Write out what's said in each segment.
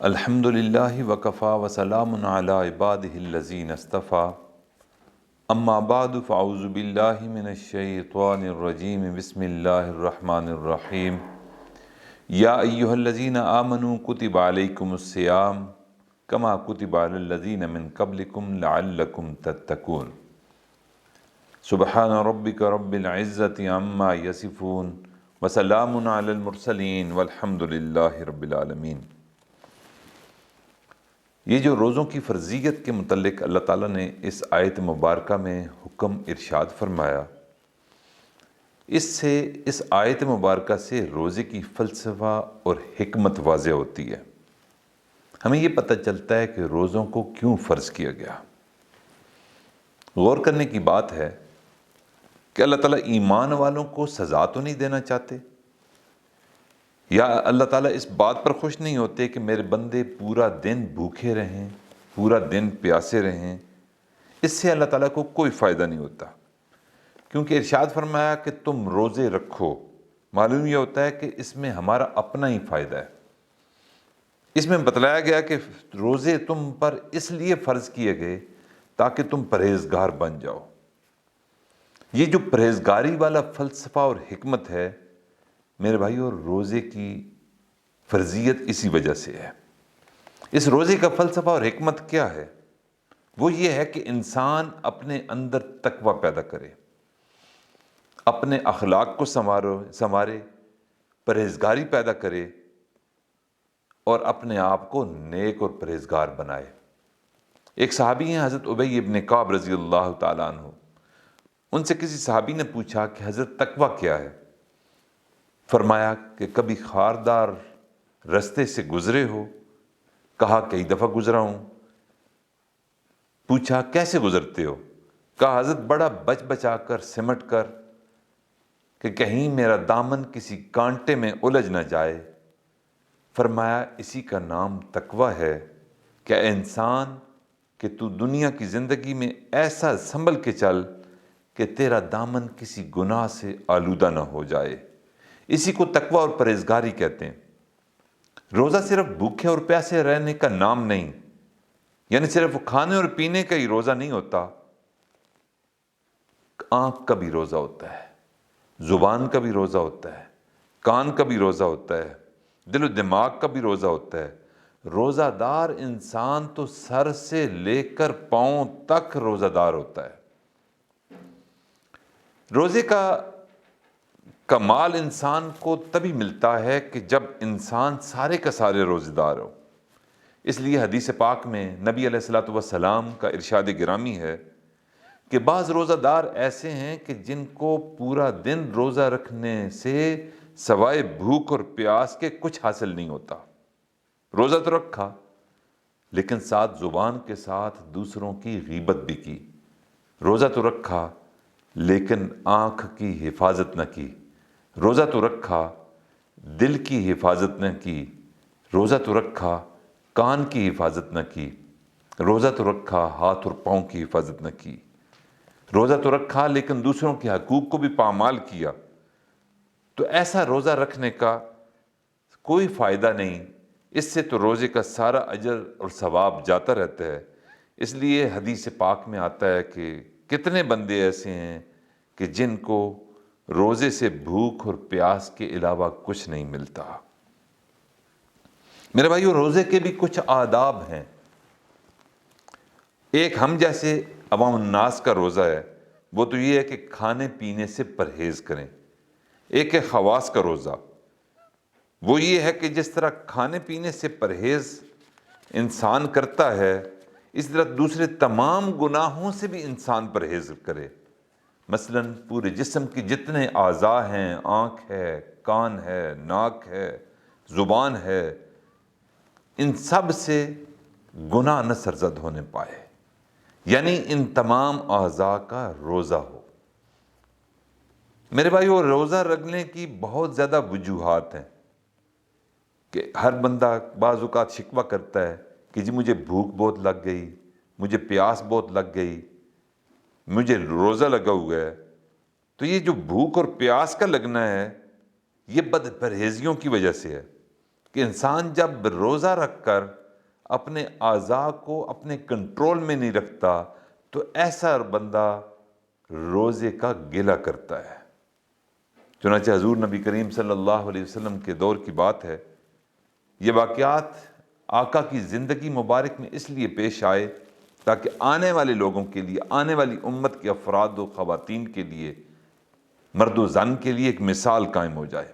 الحمد للہ وکفا وسلام علی عبادہ الذین اصطفیٰ اما بعد فاعوذ باللہ من الشیطان الرجیم بسم اللہ الرحمن الرحیم یا ایہا الذین آمنوا کتب علیکم الصیام کما کتب علی الذین من قبلکم لعلکم تتقون سبحان ربک رب العزت عما یصفون وسلام علی المرسلین والحمد للہ رب العالمین۔ یہ جو روزوں کی فرضیت کے متعلق اللہ تعالیٰ نے اس آیت مبارکہ میں حکم ارشاد فرمایا، اس آیت مبارکہ سے روزے کی فلسفہ اور حکمت واضح ہوتی ہے۔ ہمیں یہ پتہ چلتا ہے کہ روزوں کو کیوں فرض کیا گیا۔ غور کرنے کی بات ہے کہ اللہ تعالیٰ ایمان والوں کو سزا تو نہیں دینا چاہتے، یا اللہ تعالیٰ اس بات پر خوش نہیں ہوتے کہ میرے بندے پورا دن بھوکے رہیں، پورا دن پیاسے رہیں۔ اس سے اللہ تعالیٰ کو کوئی فائدہ نہیں ہوتا، کیونکہ ارشاد فرمایا کہ تم روزے رکھو، معلوم یہ ہوتا ہے کہ اس میں ہمارا اپنا ہی فائدہ ہے۔ اس میں بتلایا گیا کہ روزے تم پر اس لیے فرض کیے گئے تاکہ تم پرہیزگار بن جاؤ۔ یہ جو پرہیزگاری والا فلسفہ اور حکمت ہے میرے بھائیو، روزے کی فرضیت اسی وجہ سے ہے۔ اس روزے کا فلسفہ اور حکمت کیا ہے؟ وہ یہ ہے کہ انسان اپنے اندر تقوی پیدا کرے، اپنے اخلاق کو سنوارے، پرہیزگاری پیدا کرے اور اپنے آپ کو نیک اور پرہیزگار بنائے۔ ایک صحابی ہیں حضرت ابی ابن کعب رضی اللہ تعالیٰ عنہ، ان سے کسی صحابی نے پوچھا کہ حضرت تقوی کیا ہے؟ فرمایا کہ کبھی خاردار رستے سے گزرے ہو؟ کہا کئی دفعہ گزرا ہوں۔ پوچھا کیسے گزرتے ہو؟ کہا حضرت بڑا بچ بچا کر، سمٹ کر، کہ کہیں میرا دامن کسی کانٹے میں الجھ نہ جائے۔ فرمایا اسی کا نام تقوی ہے کہ اے انسان کہ تو دنیا کی زندگی میں ایسا سنبھل کے چل کہ تیرا دامن کسی گناہ سے آلودہ نہ ہو جائے۔ اسی کو تقوی اور پرہیزگاری کہتے ہیں۔ روزہ صرف بھوکے اور پیاسے رہنے کا نام نہیں، یعنی صرف کھانے اور پینے کا ہی روزہ نہیں ہوتا۔ آنکھ کا بھی روزہ ہوتا ہے، زبان کا بھی روزہ ہوتا ہے، کان کا بھی روزہ ہوتا ہے، دل و دماغ کا بھی روزہ ہوتا ہے۔ روزہ دار انسان تو سر سے لے کر پاؤں تک روزہ دار ہوتا ہے۔ روزے کا کمال انسان کو تبھی ملتا ہے کہ جب انسان سارے کا سارے روزے دار ہو۔ اس لیے حدیث پاک میں نبی علیہ الصلوۃ والسلام کا ارشاد گرامی ہے کہ بعض روزہ دار ایسے ہیں کہ جن کو پورا دن روزہ رکھنے سے سوائے بھوک اور پیاس کے کچھ حاصل نہیں ہوتا۔ روزہ تو رکھا لیکن ساتھ زبان کے ساتھ دوسروں کی غیبت بھی کی۔ روزہ تو رکھا لیکن آنکھ کی حفاظت نہ کی۔ روزہ تو رکھا دل کی حفاظت نہ کی۔ روزہ تو رکھا کان کی حفاظت نہ کی۔ روزہ تو رکھا ہاتھ اور پاؤں کی حفاظت نہ کی۔ روزہ تو رکھا لیکن دوسروں کے حقوق کو بھی پامال کیا۔ تو ایسا روزہ رکھنے کا کوئی فائدہ نہیں، اس سے تو روزے کا سارا اجر اور ثواب جاتا رہتا ہے۔ اس لیے حدیث پاک میں آتا ہے کہ کتنے بندے ایسے ہیں کہ جن کو روزے سے بھوک اور پیاس کے علاوہ کچھ نہیں ملتا۔ میرے بھائیو، روزے کے بھی کچھ آداب ہیں۔ ایک ہم جیسے عوام الناس کا روزہ ہے، وہ تو یہ ہے کہ کھانے پینے سے پرہیز کریں۔ ایک ہے خواص کا روزہ، وہ یہ ہے کہ جس طرح کھانے پینے سے پرہیز انسان کرتا ہے، اس طرح دوسرے تمام گناہوں سے بھی انسان پرہیز کرے۔ مثلا پورے جسم کے جتنے اعضاء ہیں، آنکھ ہے، کان ہے، ناک ہے، زبان ہے، ان سب سے گناہ نہ سرزد ہونے پائے، یعنی ان تمام اعضاء کا روزہ ہو۔ میرے بھائیو، روزہ رکھنے کی بہت زیادہ وجوہات ہیں کہ ہر بندہ بعض اوقات شکوہ کرتا ہے کہ جی مجھے بھوک بہت لگ گئی، مجھے پیاس بہت لگ گئی، مجھے روزہ لگا ہوا ہے۔ تو یہ جو بھوک اور پیاس کا لگنا ہے، یہ بد پرہیزیوں کی وجہ سے ہے۔ کہ انسان جب روزہ رکھ کر اپنے اعضاء کو اپنے کنٹرول میں نہیں رکھتا تو ایسا بندہ روزے کا گلہ کرتا ہے۔ چنانچہ حضور نبی کریم صلی اللہ علیہ وسلم کے دور کی بات ہے، یہ واقعات آقا کی زندگی مبارک میں اس لیے پیش آئے تاکہ آنے والے لوگوں کے لیے، آنے والی امت کے افراد و خواتین کے لیے، مرد و زن کے لیے ایک مثال قائم ہو جائے۔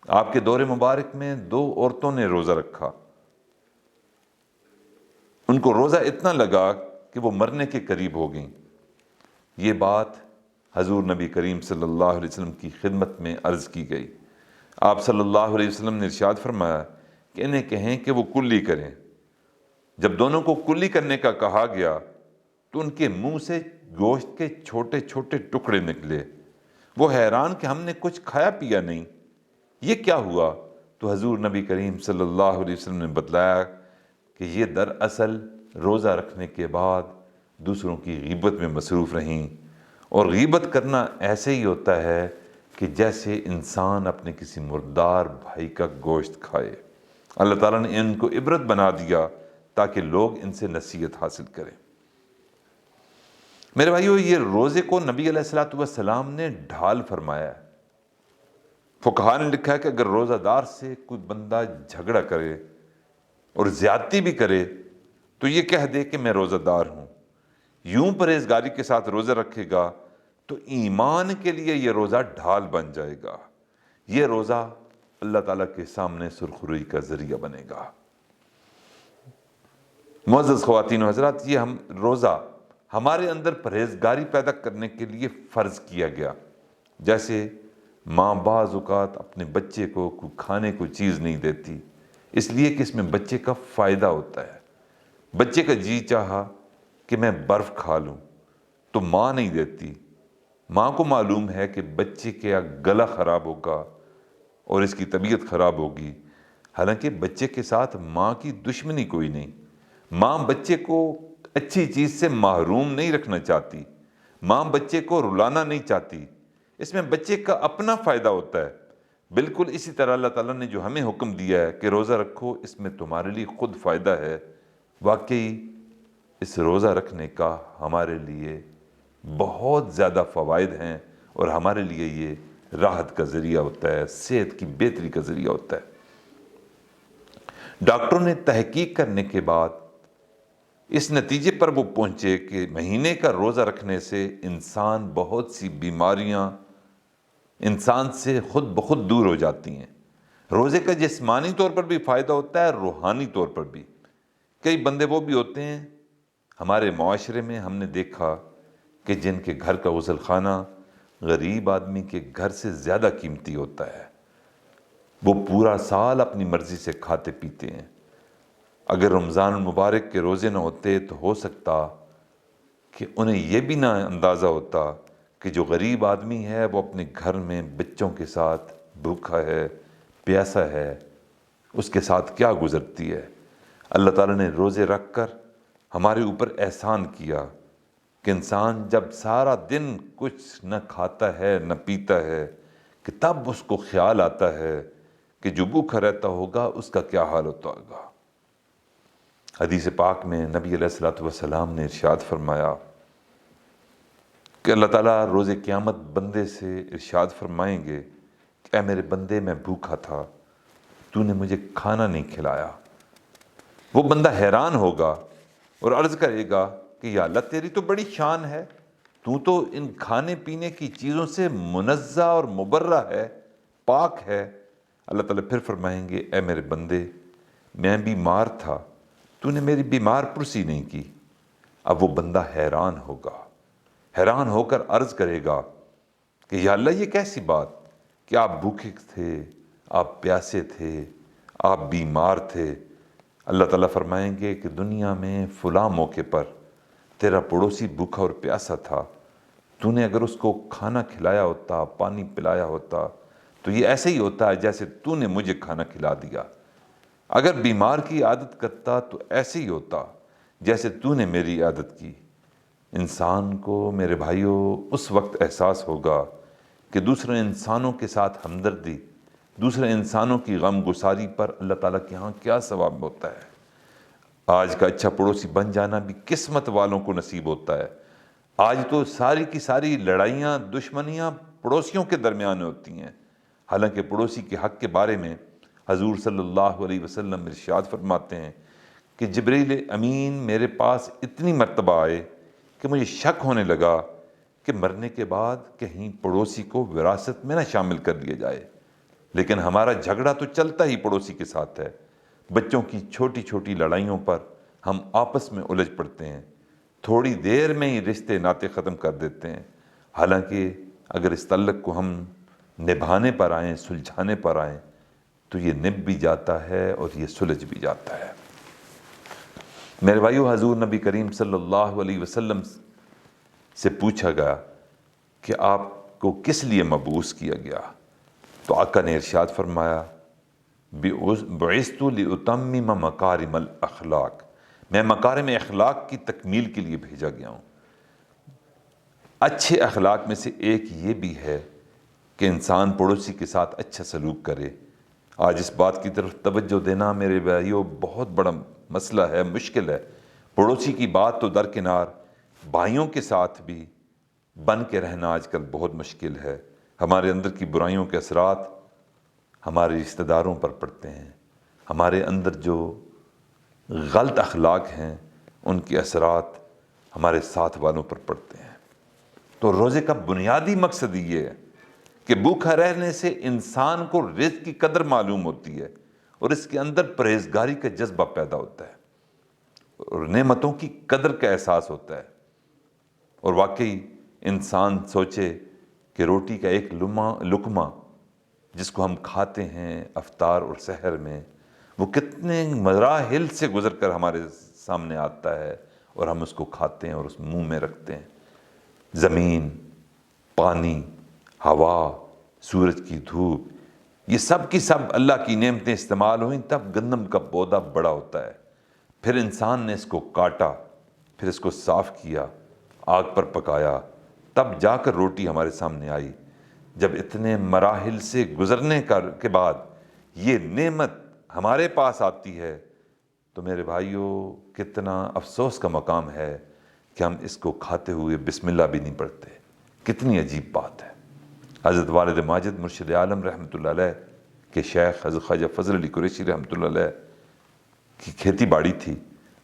آپ کے دور مبارک میں 2 عورتوں نے روزہ رکھا، ان کو روزہ اتنا لگا کہ وہ مرنے کے قریب ہو گئیں۔ یہ بات حضور نبی کریم صلی اللہ علیہ وسلم کی خدمت میں عرض کی گئی۔ آپ صلی اللہ علیہ وسلم نے ارشاد فرمایا کہ انہیں کہیں کہ وہ کلی کریں۔ جب دونوں کو کلی کرنے کا کہا گیا تو ان کے منہ سے گوشت کے چھوٹے چھوٹے ٹکڑے نکلے۔ وہ حیران کہ ہم نے کچھ کھایا پیا نہیں، یہ کیا ہوا؟ تو حضور نبی کریم صلی اللہ علیہ وسلم نے بتلایا کہ یہ دراصل روزہ رکھنے کے بعد دوسروں کی غیبت میں مصروف رہیں، اور غیبت کرنا ایسے ہی ہوتا ہے کہ جیسے انسان اپنے کسی مردار بھائی کا گوشت کھائے۔ اللہ تعالیٰ نے ان کو عبرت بنا دیا تاکہ لوگ ان سے نصیحت حاصل کریں۔ میرے بھائیو، یہ روزے کو نبی علیہ الصلوۃ والسلام نے ڈھال فرمایا ہے۔ فقہاء نے لکھا ہے کہ اگر روزہ دار سے کوئی بندہ جھگڑا کرے اور زیادتی بھی کرے تو یہ کہہ دے کہ میں روزہ دار ہوں۔ یوں پرہیزگاری کے ساتھ روزہ رکھے گا تو ایمان کے لیے یہ روزہ ڈھال بن جائے گا۔ یہ روزہ اللہ تعالیٰ کے سامنے سرخروئی کا ذریعہ بنے گا۔ معزز خواتین و حضرات، یہ روزہ ہمارے اندر پرہیزگاری پیدا کرنے کے لیے فرض کیا گیا۔ جیسے ماں بعض اوقات اپنے بچے کو کھانے کو چیز نہیں دیتی، اس لیے کہ اس میں بچے کا فائدہ ہوتا ہے۔ بچے کا جی چاہا کہ میں برف کھا لوں تو ماں نہیں دیتی۔ ماں کو معلوم ہے کہ بچے کا گلا خراب ہوگا اور اس کی طبیعت خراب ہوگی، حالانکہ بچے کے ساتھ ماں کی دشمنی کوئی نہیں۔ ماں بچے کو اچھی چیز سے محروم نہیں رکھنا چاہتی، ماں بچے کو رلانا نہیں چاہتی، اس میں بچے کا اپنا فائدہ ہوتا ہے۔ بالکل اسی طرح اللہ تعالیٰ نے جو ہمیں حکم دیا ہے کہ روزہ رکھو، اس میں تمہارے لیے خود فائدہ ہے۔ واقعی اس روزہ رکھنے کا ہمارے لیے بہت زیادہ فوائد ہیں اور ہمارے لیے یہ راحت کا ذریعہ ہوتا ہے، صحت کی بہتری کا ذریعہ ہوتا ہے۔ ڈاکٹروں نے تحقیق کرنے کے بعد اس نتیجے پر وہ پہنچے کہ مہینے کا روزہ رکھنے سے انسان بہت سی بیماریاں انسان سے خود بخود دور ہو جاتی ہیں۔ روزے کا جسمانی طور پر بھی فائدہ ہوتا ہے، روحانی طور پر بھی۔ کئی بندے وہ بھی ہوتے ہیں ہمارے معاشرے میں، ہم نے دیکھا کہ جن کے گھر کا غسل خانہ غریب آدمی کے گھر سے زیادہ قیمتی ہوتا ہے۔ وہ پورا سال اپنی مرضی سے کھاتے پیتے ہیں۔ اگر رمضان المبارک کے روزے نہ ہوتے تو ہو سکتا کہ انہیں یہ بھی نہ اندازہ ہوتا کہ جو غریب آدمی ہے وہ اپنے گھر میں بچوں کے ساتھ بھوکا ہے، پیاسا ہے، اس کے ساتھ کیا گزرتی ہے۔ اللہ تعالیٰ نے روزے رکھ کر ہمارے اوپر احسان کیا کہ انسان جب سارا دن کچھ نہ کھاتا ہے نہ پیتا ہے کہ تب اس کو خیال آتا ہے کہ جو بھوکا رہتا ہوگا اس کا کیا حال ہوتا ہوگا۔ حدیث پاک میں نبی علیہ الصلوۃ والسلام نے ارشاد فرمایا کہ اللہ تعالیٰ روز قیامت بندے سے ارشاد فرمائیں گے کہ اے میرے بندے، میں بھوکا تھا، تو نے مجھے کھانا نہیں کھلایا۔ وہ بندہ حیران ہوگا اور عرض کرے گا کہ یا اللہ، تیری تو بڑی شان ہے، تو تو ان کھانے پینے کی چیزوں سے منزہ اور مبرہ ہے، پاک ہے۔ اللہ تعالیٰ پھر فرمائیں گے اے میرے بندے، میں بیمار تھا، تو نے میری بیمار پرسی نہیں کی۔ اب وہ بندہ حیران ہوگا، حیران ہو کر عرض کرے گا کہ یا اللہ، یہ کیسی بات کہ آپ بھوکے تھے، آپ پیاسے تھے، آپ بیمار تھے۔ اللہ تعالیٰ فرمائیں گے کہ دنیا میں فلاں موقع پر تیرا پڑوسی بھوکا اور پیاسا تھا، تو نے اگر اس کو کھانا کھلایا ہوتا، پانی پلایا ہوتا تو یہ ایسے ہی ہوتا ہے جیسے تو نے مجھے کھانا کھلا دیا۔ اگر بیمار کی عادت کرتا تو ایسے ہی ہوتا جیسے تو نے میری عادت کی۔ انسان کو میرے بھائیوں اس وقت احساس ہوگا کہ دوسرے انسانوں کے ساتھ ہمدردی دوسرے انسانوں کی غم گساری پر اللہ تعالیٰ کے ہاں کیا ثواب ہوتا ہے۔ آج کا اچھا پڑوسی بن جانا بھی قسمت والوں کو نصیب ہوتا ہے۔ آج تو ساری کی ساری لڑائیاں، دشمنیاں پڑوسیوں کے درمیان ہوتی ہیں، حالانکہ پڑوسی کے حق کے بارے میں حضور صلی اللہ علیہ وسلم ارشاد فرماتے ہیں کہ جبریل امین میرے پاس اتنی مرتبہ آئے کہ مجھے شک ہونے لگا کہ مرنے کے بعد کہیں پڑوسی کو وراثت میں نہ شامل کر لیا جائے، لیکن ہمارا جھگڑا تو چلتا ہی پڑوسی کے ساتھ ہے۔ بچوں کی چھوٹی چھوٹی لڑائیوں پر ہم آپس میں الجھ پڑتے ہیں، تھوڑی دیر میں ہی رشتے ناطے ختم کر دیتے ہیں، حالانکہ اگر اس تعلق کو ہم نبھانے پر آئیں، سلجھانے پر آئیں تو یہ نبھ بھی جاتا ہے اور یہ سلجھ بھی جاتا ہے۔ میرے بھائیو، حضور نبی کریم صلی اللہ علیہ وسلم سے پوچھا گیا کہ آپ کو کس لیے مبعوث کیا گیا، تو آقا نے ارشاد فرمایا بعثت لأتمم مکارم الاخلاق، میں مکارم اخلاق کی تکمیل کے لیے بھیجا گیا ہوں۔ اچھے اخلاق میں سے ایک یہ بھی ہے کہ انسان پڑوسی کے ساتھ اچھا سلوک کرے۔ آج اس بات کی طرف توجہ دینا میرے بھائیوں بہت بڑا مسئلہ ہے، مشکل ہے۔ پڑوسی کی بات تو درکنار، بھائیوں کے ساتھ بھی بن کے رہنا آج کل بہت مشکل ہے۔ ہمارے اندر کی برائیوں کے اثرات ہمارے رشتہ داروں پر پڑتے ہیں، ہمارے اندر جو غلط اخلاق ہیں ان کے اثرات ہمارے ساتھ والوں پر پڑتے ہیں۔ تو روزے کا بنیادی مقصد یہ ہے کہ بھوکا رہنے سے انسان کو رزق کی قدر معلوم ہوتی ہے اور اس کے اندر پرہیزگاری کا جذبہ پیدا ہوتا ہے اور نعمتوں کی قدر کا احساس ہوتا ہے، اور واقعی انسان سوچے کہ روٹی کا ایک لقمہ جس کو ہم کھاتے ہیں افطار اور سحر میں، وہ کتنے مراحل سے گزر کر ہمارے سامنے آتا ہے اور ہم اس کو کھاتے ہیں اور اس منہ میں رکھتے ہیں۔ زمین، پانی، ہوا، سورج کی دھوپ، یہ سب کی سب اللہ کی نعمتیں استعمال ہوئیں تب گندم کا پودا بڑا ہوتا ہے۔ پھر انسان نے اس کو کاٹا، پھر اس کو صاف کیا، آگ پر پکایا، تب جا کر روٹی ہمارے سامنے آئی۔ جب اتنے مراحل سے گزرنے کے بعد یہ نعمت ہمارے پاس آتی ہے تو میرے بھائیوں کتنا افسوس کا مقام ہے کہ ہم اس کو کھاتے ہوئے بسم اللہ بھی نہیں پڑھتے۔ کتنی عجیب بات ہے۔ حضرت والد ماجد مرشد عالم رحمۃ اللہ علیہ کے شیخ حضرت خواجہ فضل علی قریشی رحمۃ اللہ علیہ کی کھیتی باڑی تھی،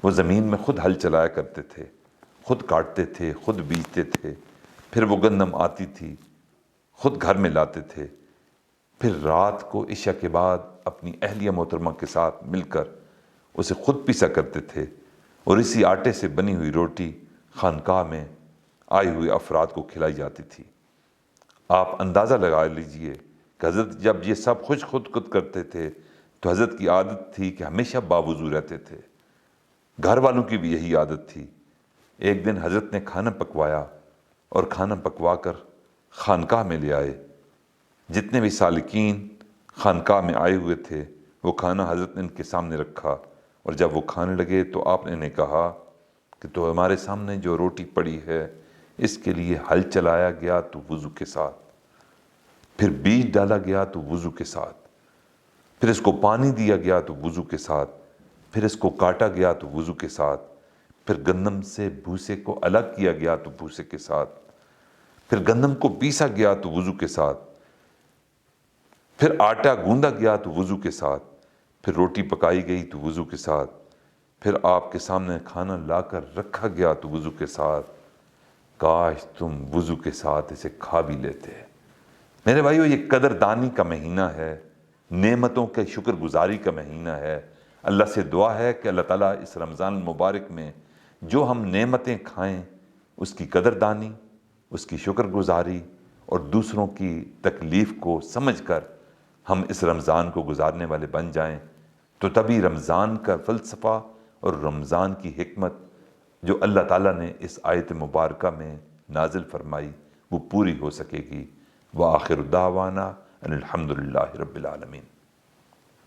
وہ زمین میں خود ہل چلایا کرتے تھے، خود کاٹتے تھے، خود بیجتے تھے، پھر وہ گندم آتی تھی خود گھر میں لاتے تھے، پھر رات کو عشاء کے بعد اپنی اہلیہ محترمہ کے ساتھ مل کر اسے خود پیسا کرتے تھے اور اسی آٹے سے بنی ہوئی روٹی خانقاہ میں آئے ہوئے افراد کو کھلائی جاتی تھی۔ آپ اندازہ لگا لیجئے کہ حضرت جب یہ سب خود کرتے تھے تو حضرت کی عادت تھی کہ ہمیشہ باوضو رہتے تھے، گھر والوں کی بھی یہی عادت تھی۔ ایک دن حضرت نے کھانا پکوایا اور کھانا پکوا کر خانقاہ میں لے آئے۔ جتنے بھی سالکین خانقاہ میں آئے ہوئے تھے وہ کھانا حضرت نے ان کے سامنے رکھا، اور جب وہ کھانے لگے تو آپ نے انہیں کہا کہ تو ہمارے سامنے جو روٹی پڑی ہے اس کے لیے ہل چلایا گیا تو وضو کے ساتھ، پھر بیج ڈالا گیا تو وضو کے ساتھ، پھر اس کو پانی دیا گیا تو وضو کے ساتھ، پھر اس کو کاٹا گیا تو وضو کے ساتھ، پھر گندم سے بھوسے کو الگ کیا گیا تو بھوسے کے ساتھ، پھر گندم کو پیسا گیا تو وضو کے ساتھ، پھر آٹا گوندا گیا تو وضو کے ساتھ، پھر روٹی پکائی گئی تو وضو کے ساتھ، پھر آپ کے سامنے کھانا لا کر رکھا گیا تو وضو کے ساتھ۔ کاش تم وضو کے ساتھ اسے کھا بھی لیتے۔ میرے بھائیو، یہ قدردانی کا مہینہ ہے، نعمتوں کے شکر گزاری کا مہینہ ہے۔ اللہ سے دعا ہے کہ اللہ تعالیٰ اس رمضان المبارک میں جو ہم نعمتیں کھائیں اس کی قدردانی، اس کی شکر گزاری اور دوسروں کی تکلیف کو سمجھ کر ہم اس رمضان کو گزارنے والے بن جائیں، تو تبھی رمضان کا فلسفہ اور رمضان کی حکمت جو اللہ تعالیٰ نے اس آیت مبارکہ میں نازل فرمائی وہ پوری ہو سکے گی۔ وآخر دعوانا ان الحمد للہ رب العالمین۔